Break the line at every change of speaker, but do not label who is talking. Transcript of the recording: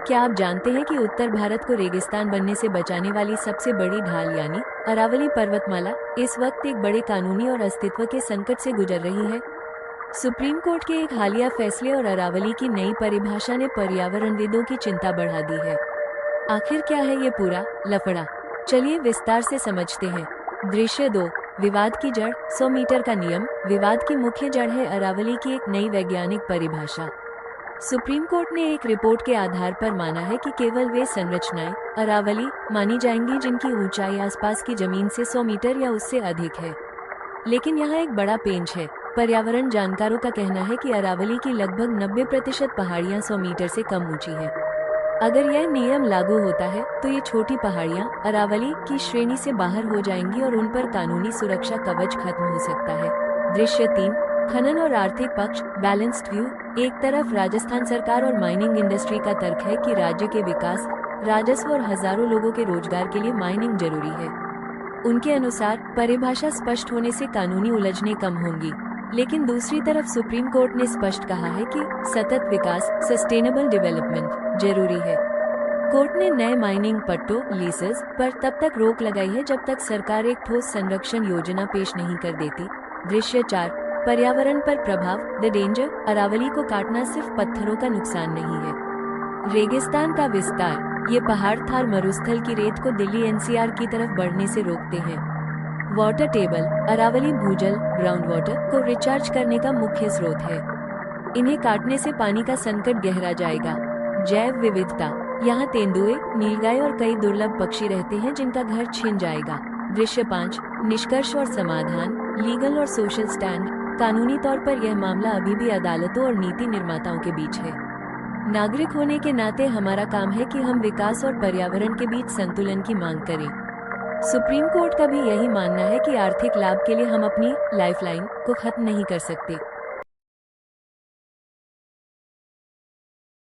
क्या आप जानते हैं कि उत्तर भारत को रेगिस्तान बनने से बचाने वाली सबसे बड़ी ढाल यानी अरावली पर्वतमाला इस वक्त एक बड़े कानूनी और अस्तित्व के संकट से गुजर रही है। सुप्रीम कोर्ट के एक हालिया फैसले और अरावली की नई परिभाषा ने पर्यावरणविदों की चिंता बढ़ा दी है। आखिर क्या है ये पूरा लफड़ा? चलिए विस्तार से समझते हैं। दृश्य 2। विवाद की जड़। 100 मीटर का नियम। विवाद की मुख्य जड़ है अरावली की एक नई वैज्ञानिक परिभाषा। सुप्रीम कोर्ट ने एक रिपोर्ट के आधार पर माना है कि केवल वे संरचनाएं अरावली मानी जाएंगी जिनकी ऊंचाई आसपास की जमीन से 100 मीटर या उससे अधिक है। लेकिन यहाँ एक बड़ा पेंच है। पर्यावरण जानकारों का कहना है कि अरावली की लगभग 90% पहाड़ियाँ 100 मीटर से कम ऊंची है। अगर यह नियम लागू होता है तो ये छोटी पहाड़ियाँ अरावली की श्रेणी से बाहर हो जाएंगी और उन पर कानूनी सुरक्षा कवच खत्म हो सकता है। दृश्य 3। खनन और आर्थिक पक्ष। Balanced view. एक तरफ राजस्थान सरकार और माइनिंग इंडस्ट्री का तर्क है कि राज्य के विकास, राजस्व और हजारों लोगों के रोजगार के लिए माइनिंग जरूरी है। उनके अनुसार परिभाषा स्पष्ट होने से कानूनी उलझनें कम होंगी। लेकिन दूसरी तरफ सुप्रीम कोर्ट ने स्पष्ट कहा है कि सतत विकास सस्टेनेबल डेवलपमेंट जरूरी है। कोर्ट ने नए माइनिंग पट्टों लीसेस पर तब तक रोक लगाई है जब तक सरकार एक ठोस संरक्षण योजना पेश नहीं कर देती। दृश्य 4। पर्यावरण पर प्रभाव। The danger. अरावली को काटना सिर्फ पत्थरों का नुकसान नहीं है। रेगिस्तान का विस्तार। ये पहाड़ थार मरुस्थल की रेत को दिल्ली एनसीआर की तरफ बढ़ने से रोकते हैं। Water table. अरावली भूजल ग्राउंड वाटर को रिचार्ज करने का मुख्य स्रोत है। इन्हें काटने से पानी का संकट गहरा जाएगा। जैव विविधता। यहाँ तेंदुए, नीलगाय और कई दुर्लभ पक्षी रहते हैं जिनका घर छिन जाएगा। दृश्य 5। निष्कर्ष और समाधान। लीगल और सोशल स्टैंड। कानूनी तौर पर यह मामला अभी भी अदालतों और नीति निर्माताओं के बीच है। नागरिक होने के नाते हमारा काम है कि हम विकास और पर्यावरण के बीच संतुलन की मांग करें। सुप्रीम कोर्ट का भी यही मानना है कि आर्थिक लाभ के लिए हम अपनी लाइफलाइन को खत्म नहीं कर सकते।